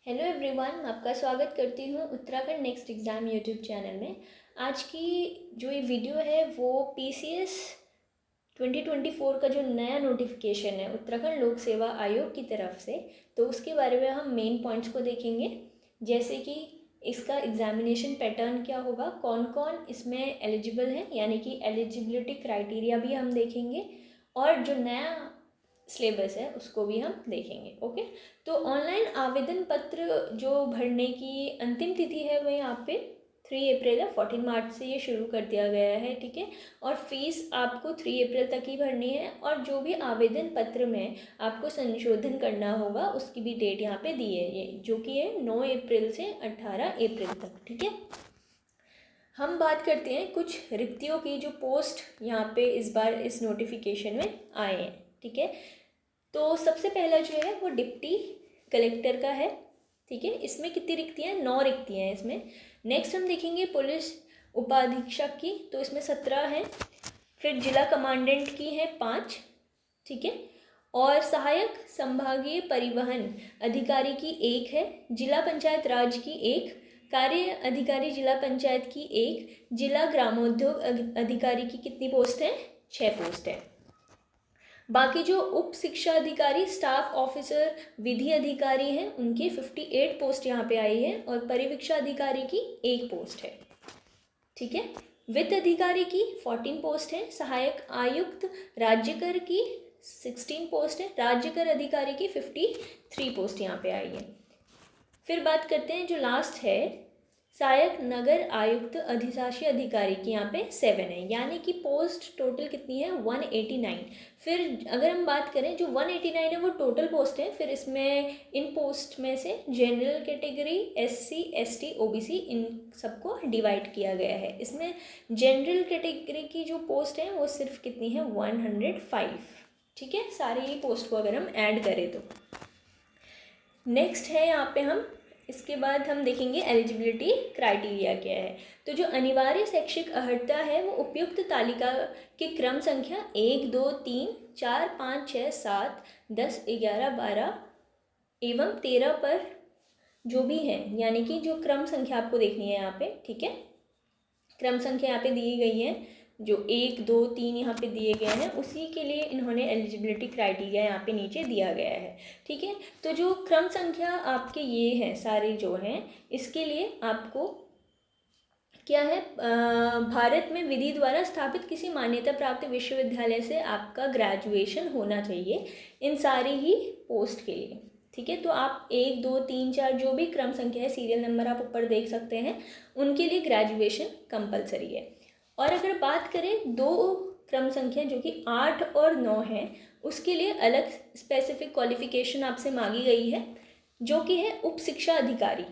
Hello everyone, मैं आपका स्वागत करती हूँ Uttarakhand next exam YouTube channel में। आज की जो ये वीडियो है वो पीसीएस 2024 का जो नया नोटिफिकेशन है उत्तराखंड लोक सेवा आयोग की तरफ से, तो उसके बारे में हम मेन पॉइंट्स को देखेंगे। जैसे कि इसका एग्जामिनेशन पैटर्न क्या होगा, कौन कौन इसमें एलिजिबल है, यानी कि एलिजिबिलिटी क्राइटेरिया भी हम देखेंगे, और जो नया सिलेबस है उसको भी हम देखेंगे। ओके, तो ऑनलाइन आवेदन पत्र जो भरने की अंतिम तिथि है वो यहाँ पे 3 अप्रैल है। 14 मार्च से ये शुरू कर दिया गया है, ठीक है। और फीस आपको 3 अप्रैल तक ही भरनी है, और जो भी आवेदन पत्र में आपको संशोधन करना होगा उसकी भी डेट यहाँ पे दी है, ये जो कि है 9 अप्रैल से 18 अप्रैल तक, ठीक है। हम बात करते हैं कुछ रिक्तियों की जो पोस्ट यहाँ पे इस बार इस नोटिफिकेशन में आए हैं, ठीक है। तो सबसे पहला जो है वो डिप्टी कलेक्टर का है, ठीक है। इसमें कितनी रिक्तियाँ हैं? 9 रिक्तियाँ हैं इसमें। नेक्स्ट हम देखेंगे पुलिस उपाधीक्षक की, तो इसमें 17 हैं। फिर जिला कमांडेंट की है 5, ठीक है। और सहायक संभागीय परिवहन अधिकारी की 1 है। जिला पंचायत राज की 1, कार्य अधिकारी जिला पंचायत की 1, जिला ग्रामोद्योग अधिकारी की कितनी पोस्ट है? 6 पोस्ट है। बाकी जो उप शिक्षा अधिकारी, स्टाफ ऑफिसर, विधि अधिकारी हैं उनकी 58 पोस्ट यहाँ पे आई है, और परिवीक्षा अधिकारी की 1 पोस्ट है, ठीक है। वित्त अधिकारी की 14 पोस्ट है। सहायक आयुक्त राज्य कर की 16 पोस्ट है। राज्य कर अधिकारी की 53 पोस्ट यहाँ पे आई है। फिर बात करते हैं जो लास्ट है, सहायक नगर आयुक्त अधिशासी अधिकारी की यहाँ पे 7 है, यानी कि पोस्ट टोटल कितनी है? 189। फिर अगर हम बात करें जो 189 है वो टोटल पोस्ट है। फिर इसमें इन पोस्ट में से general category, SC, ST, OBC इन सबको डिवाइड किया गया है। इसमें जनरल कैटेगरी की जो पोस्ट है वो सिर्फ कितनी है? 105, ठीक है। सारी पोस्ट को अगर हम ऐड करें तो नेक्स्ट है यहाँ पे हम इसके बाद हम देखेंगे एलिजिबिलिटी क्राइटेरिया क्या है। तो जो अनिवार्य शैक्षिक अर्हता है वो उपयुक्त तालिका के क्रम संख्या 1, 2, 3, 4, 5, 6, 7, 10, 11, 12 एवं 13 पर जो भी है, यानी कि जो क्रम संख्या आपको देखनी है यहाँ पे, ठीक है। क्रम संख्या यहाँ पे दी गई है, जो 1, 2, 3 यहाँ पे दिए गए हैं, उसी के लिए इन्होंने एलिजिबिलिटी क्राइटेरिया यहाँ पे नीचे दिया गया है, ठीक है। तो जो क्रम संख्या आपके ये हैं सारे जो हैं, इसके लिए आपको क्या है, भारत में विधि द्वारा स्थापित किसी मान्यता प्राप्त विश्वविद्यालय से आपका ग्रेजुएशन होना चाहिए इन सारी ही पोस्ट के लिए, ठीक है। तो आप 1, 2, 3, 4 जो भी क्रम संख्या है, सीरियल नंबर आप ऊपर देख सकते हैं, उनके लिए ग्रेजुएशन कंपलसरी है। और अगर बात करें 2 क्रम संख्या जो कि 8 और 9 है, उसके लिए अलग स्पेसिफिक क्वालिफिकेशन आपसे मांगी गई है, जो कि है उप शिक्षा अधिकारी,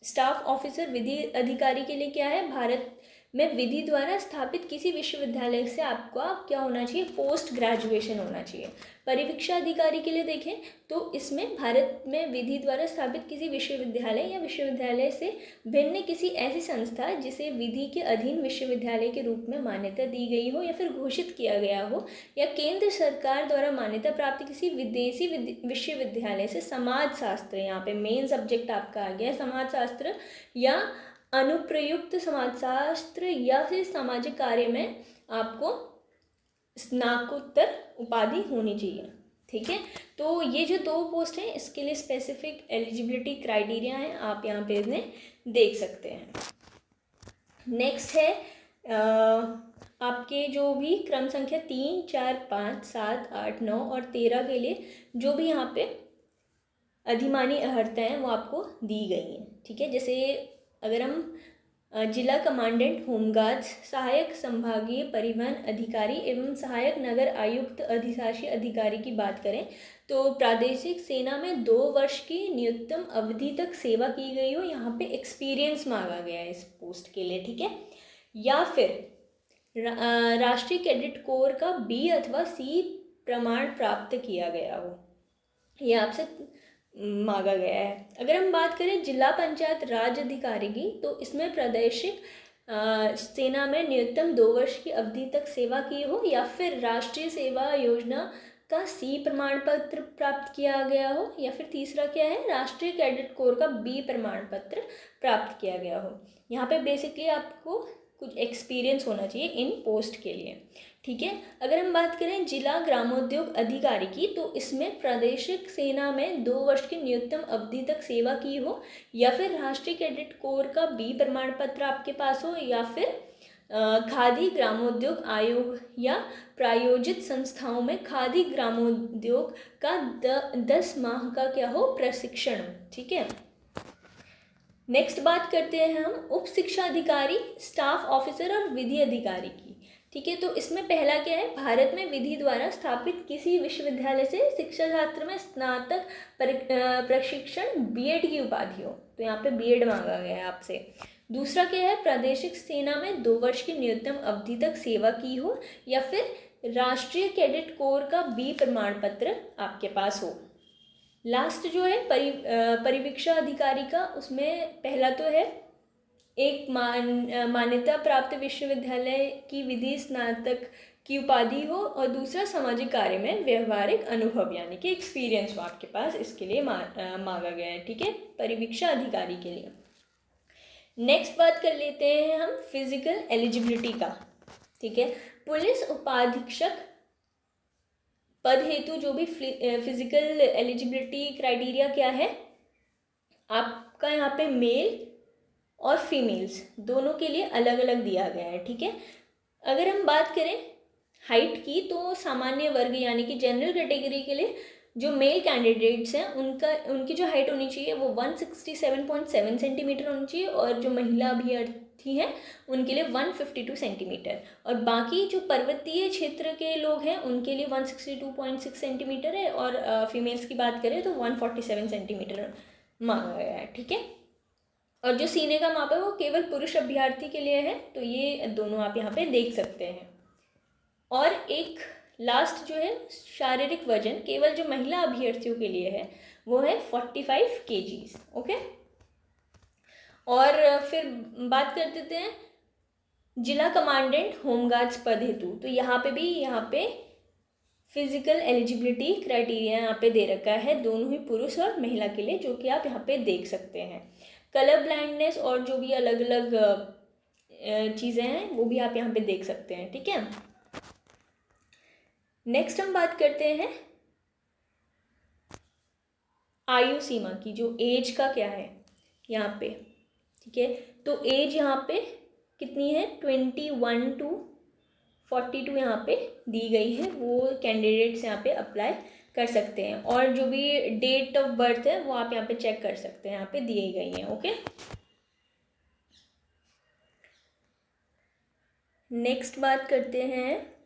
स्टाफ ऑफिसर, विधि अधिकारी के लिए क्या है, भारत में विधि द्वारा स्थापित किसी विश्वविद्यालय से आपका क्या होना चाहिए? पोस्ट ग्रेजुएशन होना चाहिए। परिवीक्षा अधिकारी के लिए देखें तो इसमें भारत में विधि द्वारा स्थापित किसी विश्वविद्यालय या विश्वविद्यालय से भिन्न किसी ऐसी संस्था जिसे विधि के अधीन विश्वविद्यालय के रूप में मान्यता दी गई हो या फिर घोषित किया गया हो, या केंद्र सरकार द्वारा मान्यता प्राप्त किसी विदेशी विश्वविद्यालय से समाज शास्त्र, यहाँ पे मेन सब्जेक्ट आपका आ गया समाज शास्त्र, या अनुप्रयुक्त समाजशास्त्र या फिर सामाजिक कार्य में आपको स्नातकोत्तर उपाधि होनी चाहिए, ठीक है। तो ये जो 2 पोस्ट हैं इसके लिए स्पेसिफिक एलिजिबिलिटी क्राइटेरिया हैं, आप यहाँ पे इन्हें देख सकते हैं। नेक्स्ट है आपके जो भी क्रम संख्या 3, 4, 5, 7, 8, 9 और 13 के लिए जो भी यहाँ पे अधिमानी अर्हता हैं वो आपको दी गई हैं, ठीक है। जैसे अगर हम जिला कमांडेंट होमगार्ड्स, सहायक संभागीय परिवहन अधिकारी एवं सहायक नगर आयुक्त अधिशासी अधिकारी की बात करें तो प्रादेशिक सेना में 2 वर्ष की न्यूनतम अवधि तक सेवा की गई हो, यहाँ पे एक्सपीरियंस मांगा गया है इस पोस्ट के लिए, ठीक है। या फिर राष्ट्रीय कैडेट कोर का B अथवा C प्रमाण प्राप्त किया गया हो, ये आपसे मांगा गया है। अगर हम बात करें जिला पंचायत राज अधिकारी की, तो इसमें प्रादेशिक सेना में न्यूनतम 2 वर्ष की अवधि तक सेवा की हो, या फिर राष्ट्रीय सेवा योजना का सी प्रमाण पत्र प्राप्त किया गया हो, या फिर तीसरा क्या है, राष्ट्रीय कैडेट कोर का बी प्रमाण पत्र प्राप्त किया गया हो। यहाँ पे बेसिकली आपको कुछ एक्सपीरियंस होना चाहिए इन पोस्ट के लिए, ठीक है। अगर हम बात करें जिला ग्रामोद्योग अधिकारी की, तो इसमें प्रादेशिक सेना में 2 वर्ष की न्यूनतम अवधि तक सेवा की हो, या फिर राष्ट्रीय कैडेट कोर का बी प्रमाण पत्र आपके पास हो, या फिर खादी ग्रामोद्योग आयोग या प्रायोजित संस्थाओं में खादी ग्रामोद्योग का 10 माह का क्या हो, प्रशिक्षण, ठीक है। नेक्स्ट बात करते हैं हम उप शिक्षा अधिकारी, स्टाफ ऑफिसर और विधि अधिकारी की, ठीक है। तो इसमें पहला क्या है, भारत में विधि द्वारा स्थापित किसी विश्वविद्यालय से शिक्षा छात्र में स्नातक प्रशिक्षण बीएड की उपाधि हो, तो यहाँ पे बीएड मांगा गया है आपसे। दूसरा क्या है, प्रादेशिक सेना में 2 वर्ष की न्यूनतम अवधि तक सेवा की हो, या फिर राष्ट्रीय कैडेट कोर का बी प्रमाण पत्र आपके पास हो। लास्ट जो है परिवीक्षा अधिकारी का, उसमें पहला तो है एक मान्यता प्राप्त विश्वविद्यालय की विधि स्नातक की उपाधि हो, और दूसरा सामाजिक कार्य में व्यवहारिक अनुभव यानी कि एक्सपीरियंस हो आपके पास, इसके लिए मांगा गया है, ठीक है, परिवीक्षा अधिकारी के लिए। नेक्स्ट बात कर लेते हैं हम फिजिकल एलिजिबिलिटी का, ठीक है। पुलिस उपाधीक्षक पद हेतु जो भी फिजिकल एलिजिबिलिटी क्राइटेरिया क्या है आपका, यहाँ पे मेल और फीमेल्स दोनों के लिए अलग अलग दिया गया है, ठीक है। अगर हम बात करें हाइट की, तो सामान्य वर्ग यानी कि जनरल कैटेगरी के लिए जो मेल कैंडिडेट्स हैं उनकी जो हाइट होनी चाहिए वो 167.7 सेंटीमीटर होनी चाहिए, और जो महिला अभ्यर्थी हैं उनके लिए 152 सेंटीमीटर, और बाकी जो पर्वतीय क्षेत्र के लोग हैं उनके लिए 162.6 सेंटीमीटर है, और फीमेल्स की बात करें तो 147 सेंटीमीटर मांगा गया है, ठीक है। और जो सीने का माप है वो केवल पुरुष अभ्यर्थी के लिए है, तो ये दोनों आप यहाँ पे देख सकते हैं। और एक लास्ट जो है शारीरिक वजन केवल जो महिला अभ्यर्थियों के लिए है वो है 45 kgs, ओके। और फिर बात कर देते हैं जिला कमांडेंट होमगार्ड्स पद हेतु, तो यहाँ पे फिजिकल एलिजिबिलिटी क्राइटेरिया यहाँ पे दे रखा है दोनों ही पुरुष और महिला के लिए, जो कि आप यहाँ पे देख सकते हैं। कलर ब्लाइंडनेस और जो भी अलग अलग चीज़ें हैं वो भी आप यहाँ पे देख सकते हैं, ठीक है। नेक्स्ट हम बात करते हैं आयु सीमा की, जो एज का क्या है यहाँ पे, ठीक है। तो एज यहाँ पे कितनी है, 21 to 42 यहाँ पे दी गई है, वो कैंडिडेट्स यहाँ पे अप्लाई कर सकते हैं, और जो भी डेट ऑफ बर्थ है वो आप यहाँ पे चेक कर सकते हैं, यहाँ पे दी गई है, ओके। नेक्स्ट बात करते हैं,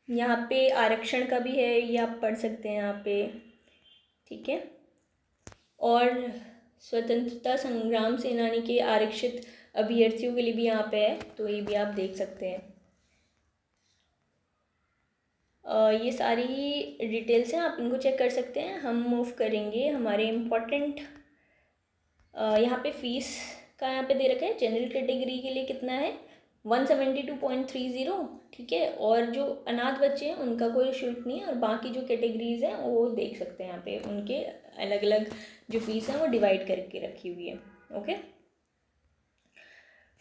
यहाँ पे आरक्षण का भी है, ये आप पढ़ सकते हैं यहाँ पे, ठीक है। और स्वतंत्रता संग्राम सेनानी के आरक्षित अभ्यर्थियों के लिए भी यहाँ पे है, तो ये भी आप देख सकते हैं। ये सारी डिटेल्स हैं, आप इनको चेक कर सकते हैं। हम मूव करेंगे हमारे इम्पोर्टेंट, यहाँ पे फीस का यहाँ पे दे रखा है, जनरल कैटेगरी के लिए कितना है 172.30, ठीक है। और जो अनाथ बच्चे हैं उनका कोई शुल्क नहीं है, और बाकी जो कैटेगरीज हैं वो देख सकते हैं यहाँ पे, उनके अलग अलग जो फीस है वो डिवाइड करके रखी हुई है, ओके।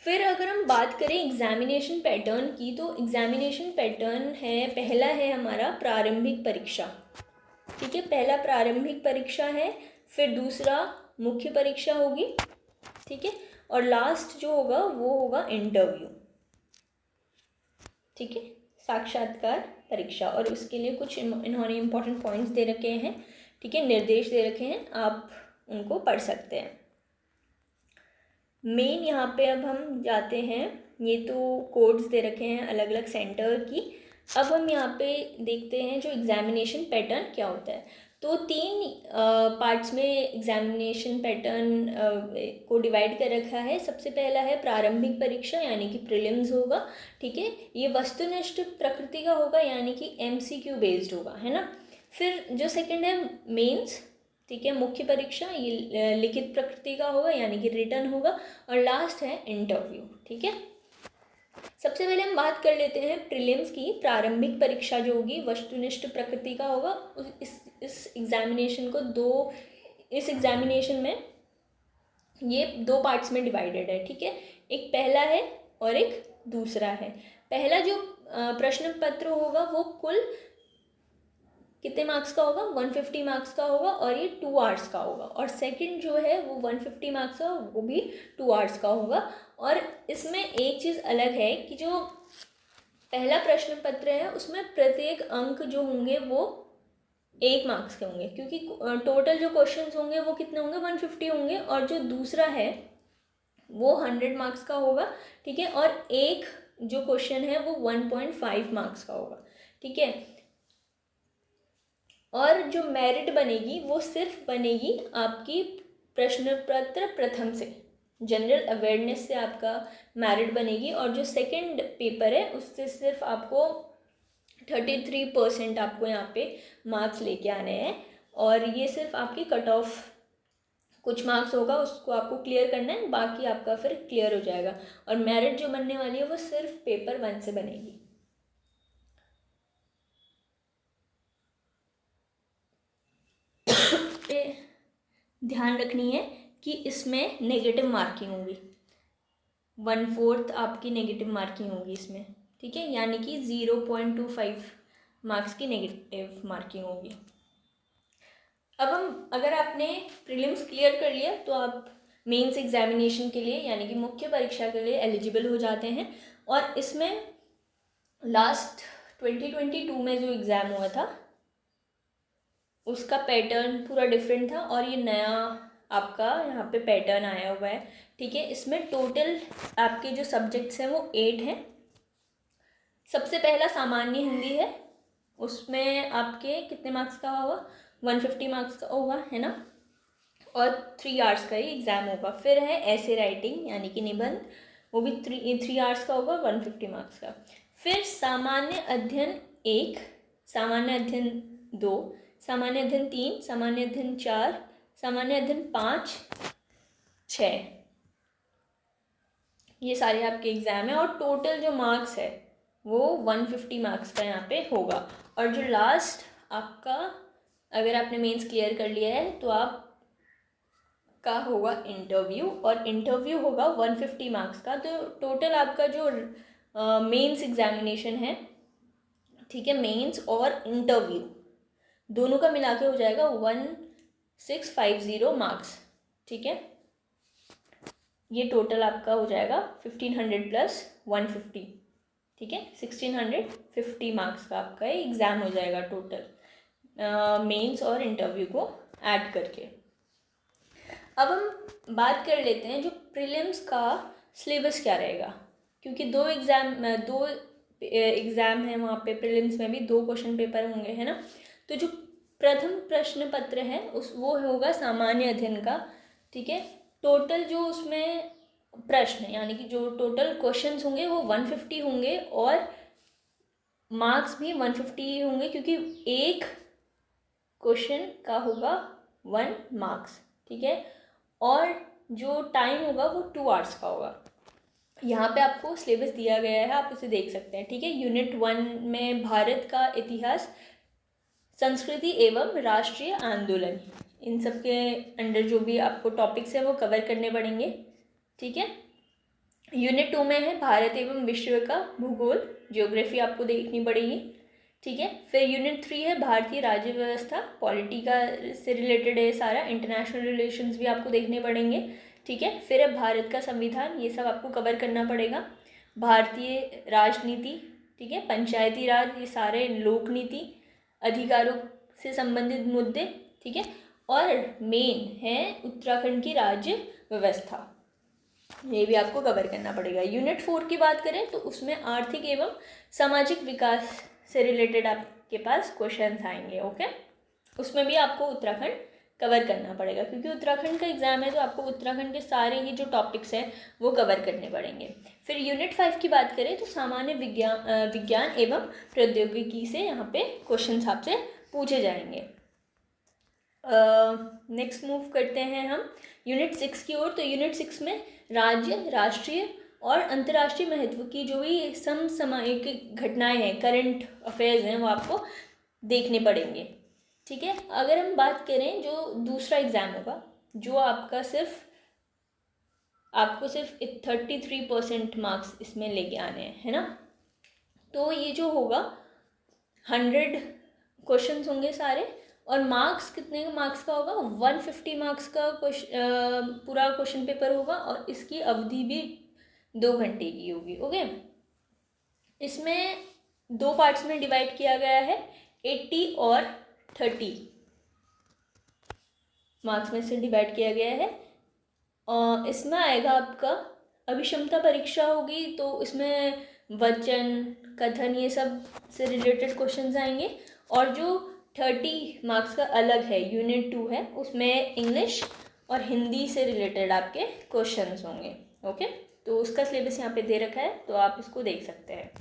फिर अगर हम बात करें एग्जामिनेशन पैटर्न की, तो एग्जामिनेशन पैटर्न है, पहला है हमारा प्रारंभिक परीक्षा, ठीक है, पहला प्रारंभिक परीक्षा है, फिर दूसरा मुख्य परीक्षा होगी, ठीक है, और लास्ट जो होगा वो होगा इंटरव्यू, ठीक है, साक्षात्कार परीक्षा। और उसके लिए कुछ इन्होंने इम्पोर्टेंट पॉइंट्स दे रखे हैं, ठीक है, निर्देश दे रखे हैं, आप उनको पढ़ सकते हैं। मेन यहाँ पे अब हम जाते हैं, ये तो कोड्स दे रखे हैं अलग अलग सेंटर की। अब हम यहाँ पे देखते हैं जो एग्जामिनेशन पैटर्न क्या होता है। तो 3 पार्ट्स में एग्जामिनेशन पैटर्न को डिवाइड कर रखा है। सबसे पहला है प्रारंभिक परीक्षा यानी कि प्रीलिम्स होगा, ठीक है, ये वस्तुनिष्ठ प्रकृति का होगा यानी कि MCQ बेस्ड होगा, है ना। फिर जो सेकंड है मेंस, ठीक है, मुख्य परीक्षा ये लिखित प्रकृति का होगा यानी कि रिटन होगा, और लास्ट है इंटरव्यू, ठीक है। सबसे पहले हम बात कर लेते हैं प्रीलिम्स की। प्रारंभिक परीक्षा जो होगी वस्तुनिष्ठ प्रकृति का होगा। इस एग्जामिनेशन को इस एग्जामिनेशन में ये 2 पार्ट्स में डिवाइडेड है, ठीक है। एक पहला है और एक दूसरा है। पहला जो प्रश्न पत्र होगा वो कुल कितने मार्क्स का होगा, 150 मार्क्स का होगा और ये 2 आवर्स का होगा। और सेकंड जो है वो 150 मार्क्स का, वो भी 2 आवर्स का होगा। और इसमें एक चीज़ अलग है कि जो पहला प्रश्न पत्र है उसमें प्रत्येक अंक जो होंगे वो 1 मार्क्स के होंगे, क्योंकि टोटल जो क्वेश्चंस होंगे वो कितने होंगे, 150 होंगे। और जो दूसरा है वो 100 मार्क्स का होगा, ठीक है। और एक जो क्वेश्चन है वो 1.5 मार्क्स का होगा, ठीक है। और जो मेरिट बनेगी वो सिर्फ बनेगी आपकी प्रश्न पत्र प्रथम से, जनरल अवेयरनेस से आपका मेरिट बनेगी। और जो सेकंड पेपर है उससे सिर्फ आपको 33% आपको यहाँ पे मार्क्स लेके आने हैं। और ये सिर्फ आपकी कट ऑफ कुछ मार्क्स होगा, उसको आपको क्लियर करना है, बाकी आपका फिर क्लियर हो जाएगा। और मेरिट जो बनने वाली है वो सिर्फ पेपर 1 से बनेगी। ध्यान रखनी है कि इसमें नेगेटिव मार्किंग होगी, 1/4 आपकी नेगेटिव मार्किंग होगी इसमें, ठीक है। यानी कि 0.25 मार्क्स की नेगेटिव मार्किंग होगी। अब अगर आपने प्रीलिम्स क्लियर कर लिया तो आप मेंस एग्जामिनेशन के लिए यानी कि मुख्य परीक्षा के लिए एलिजिबल हो जाते हैं। और इसमें लास्ट 2022 में जो एग्ज़ाम हुआ था उसका पैटर्न पूरा डिफरेंट था और ये नया आपका यहाँ पे पैटर्न आया हुआ है, ठीक है। इसमें टोटल आपके जो सब्जेक्ट्स हैं वो 8 हैं। सबसे पहला सामान्य हिंदी है, उसमें आपके कितने मार्क्स का होगा, 150 मार्क्स का होगा, है ना। और 3 आवर्स का ही एग्ज़ाम होगा। फिर है ऐसे राइटिंग यानी कि निबंध, वो भी 3 आवर्स का होगा, 150 मार्क्स का। फिर सामान्य अध्ययन 1, सामान्य अध्ययन 2, सामान्य अध्ययन 3, सामान्य अध्ययन 4, सामान्य अध्ययन 5, 6, ये सारे आपके एग्ज़ाम है। और टोटल जो मार्क्स है वो 150 मार्क्स का यहाँ पे होगा। और जो लास्ट आपका, अगर आपने मेंस क्लियर कर लिया है तो आप का होगा इंटरव्यू, और इंटरव्यू होगा 150 मार्क्स का। तो टोटल आपका जो मेंस एग्जामिनेशन है, ठीक है, मेंस और इंटरव्यू दोनों का मिला के हो जाएगा 1650 मार्क्स, ठीक है। ये टोटल आपका हो जाएगा 1500 प्लस 150, ठीक है, 1650 मार्क्स का आपका एग्ज़ाम हो जाएगा टोटल मेंस और इंटरव्यू को ऐड करके। अब हम बात कर लेते हैं जो प्रीलिम्स का सिलेबस क्या रहेगा, क्योंकि 2 एग्ज़ाम है वहाँ पे। प्रीलिम्स में भी 2 क्वेश्चन पेपर होंगे, है ना। तो जो प्रथम प्रश्न पत्र है वो होगा सामान्य अध्ययन का, ठीक है। टोटल जो उसमें प्रश्न यानी कि जो टोटल क्वेश्चंस होंगे वो 150 होंगे और मार्क्स भी 150 होंगे, क्योंकि एक क्वेश्चन का होगा 1 मार्क्स, ठीक है। और जो टाइम होगा वो 2 आवर्स का होगा। यहाँ पे आपको सिलेबस दिया गया है, आप उसे देख सकते हैं, ठीक है। यूनिट 1 में भारत का इतिहास, संस्कृति एवं राष्ट्रीय आंदोलन, इन सब के अंडर जो भी आपको टॉपिक्स हैं वो कवर करने पड़ेंगे, ठीक है। यूनिट 2 में है भारत एवं विश्व का भूगोल, ज्योग्राफी आपको देखनी पड़ेगी, ठीक है। फिर यूनिट 3 है भारतीय राज्य व्यवस्था, पॉलिटी का से रिलेटेड है सारा, इंटरनेशनल रिलेशंस भी आपको देखने पड़ेंगे, ठीक है। फिर है भारत का संविधान, ये सब आपको कवर करना पड़ेगा। भारतीय राजनीति, ठीक है, पंचायती राज, ये सारे लोक नीति, अधिकारों से संबंधित मुद्दे, ठीक है। और मेन है उत्तराखंड की राज्य व्यवस्था, ये भी आपको कवर करना पड़ेगा। यूनिट 4 की बात करें तो उसमें आर्थिक एवं सामाजिक विकास से रिलेटेड आपके पास क्वेश्चंस आएंगे, ओके। उसमें भी आपको उत्तराखंड कवर करना पड़ेगा, क्योंकि उत्तराखंड का एग्जाम है तो आपको उत्तराखंड के सारे ही जो टॉपिक्स हैं वो कवर करने पड़ेंगे। फिर यूनिट 5 की बात करें तो सामान्य विज्ञान एवं प्रौद्योगिकी से यहाँ पे क्वेश्चन आपसे पूछे जाएंगे। नेक्स्ट मूव करते हैं हम यूनिट 6 की ओर। तो यूनिट 6 में राज्य, राष्ट्रीय और अंतर्राष्ट्रीय महत्व की जो भी समसामयिक घटनाएं हैं, करंट अफेयर्स हैं, वो आपको देखने पड़ेंगे। ठीक है। अगर हम बात करें जो दूसरा एग्ज़ाम होगा, जो आपको सिर्फ 33% मार्क्स इसमें लेके आने हैं, है ना। तो ये जो होगा 100 क्वेश्चंस होंगे सारे, और मार्क्स कितने मार्क्स का होगा, 150 मार्क्स का पूरा क्वेश्चन पेपर होगा, और इसकी अवधि भी 2 घंटे की होगी। ओके। इसमें 2 पार्ट्स में डिवाइड किया गया है, 80 और 30 मार्क्स में से डिवाइड किया गया है। इसमें आएगा आपका अभिक्षमता परीक्षा होगी, तो इसमें वचन, कथन, ये सब से रिलेटेड क्वेश्चंस आएंगे। और जो 30 मार्क्स का अलग है, यूनिट 2 है, उसमें इंग्लिश और हिंदी से रिलेटेड आपके क्वेश्चंस होंगे। ओके। तो उसका सिलेबस यहाँ पे दे रखा है, तो आप इसको देख सकते हैं।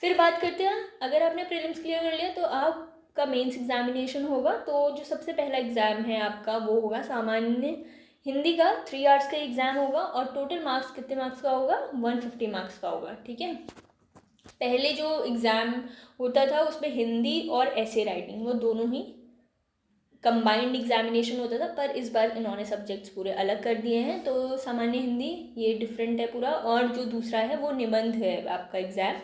फिर बात करते हैं, अगर आपने प्रीलिम्स क्लियर कर लिया तो आपका मेंस एग्जामिनेशन होगा। तो जो सबसे पहला एग्ज़ाम है आपका वो होगा सामान्य हिंदी का, 3 आवर्स का एग्ज़ाम होगा, और टोटल मार्क्स कितने मार्क्स का होगा, 150 मार्क्स का होगा। ठीक है। पहले जो एग्ज़ाम होता था उसमें हिंदी और ऐसे राइटिंग, वो दोनों ही कंबाइंड एग्जामिनेशन होता था, पर इस बार इन्होंने सब्जेक्ट्स पूरे अलग कर दिए हैं। तो सामान्य हिंदी ये डिफरेंट है पूरा, और जो दूसरा है वो निबंध है आपका एग्ज़ाम,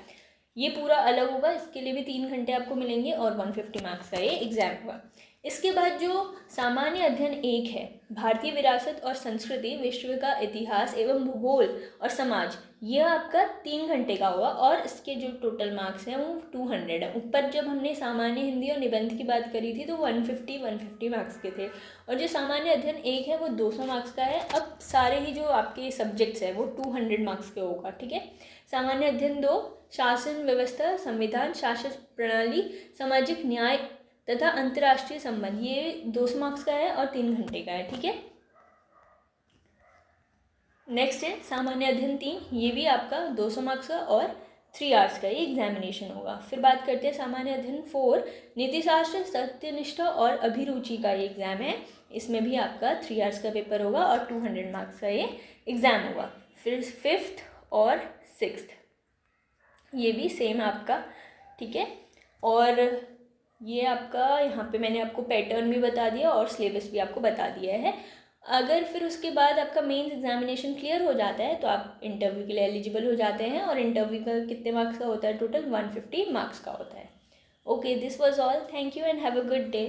ये पूरा अलग होगा। इसके लिए भी 3 घंटे आपको मिलेंगे, और 150 मार्क्स का ये एग्ज़ाम होगा। इसके बाद जो सामान्य अध्ययन 1 है, भारतीय विरासत और संस्कृति, विश्व का इतिहास एवं भूगोल और समाज, यह आपका 3 घंटे का होगा, और इसके जो टोटल मार्क्स हैं वो 200 है। ऊपर जब हमने सामान्य हिंदी और निबंध की बात करी थी तो 150 मार्क्स के थे, और जो सामान्य अध्ययन 1 है वो 200 मार्क्स का है। अब सारे ही जो आपके सब्जेक्ट्स हैं वो 200 मार्क्स के होगा। ठीक है। सामान्य अध्ययन 2, शासन व्यवस्था, संविधान, शासन प्रणाली, सामाजिक न्याय तथा अंतर्राष्ट्रीय संबंध, ये 200 मार्क्स का है और 3 घंटे का है। ठीक है। नेक्स्ट है सामान्य अध्ययन 3, ये भी आपका 200 मार्क्स का और 3 आवर्स का ये एग्जामिनेशन होगा। फिर बात करते हैं सामान्य अध्ययन 4, नीतिशास्त्र, सत्यनिष्ठा और अभिरुचि का ये एग्ज़ाम है। इसमें भी आपका 3 आवर्स का पेपर होगा और 200 मार्क्स का ये एग्ज़ाम होगा। फिर 5th और 6th ये भी सेम आपका। ठीक है। और ये आपका यहाँ पे मैंने आपको पैटर्न भी बता दिया और सिलेबस भी आपको बता दिया है। अगर फिर उसके बाद आपका मेंस एग्जामिनेशन क्लियर हो जाता है तो आप इंटरव्यू के लिए एलिजिबल हो जाते हैं, और इंटरव्यू का कितने मार्क्स का होता है, टोटल 150 मार्क्स का होता है। Okay, this was all. Thank you and have a good day.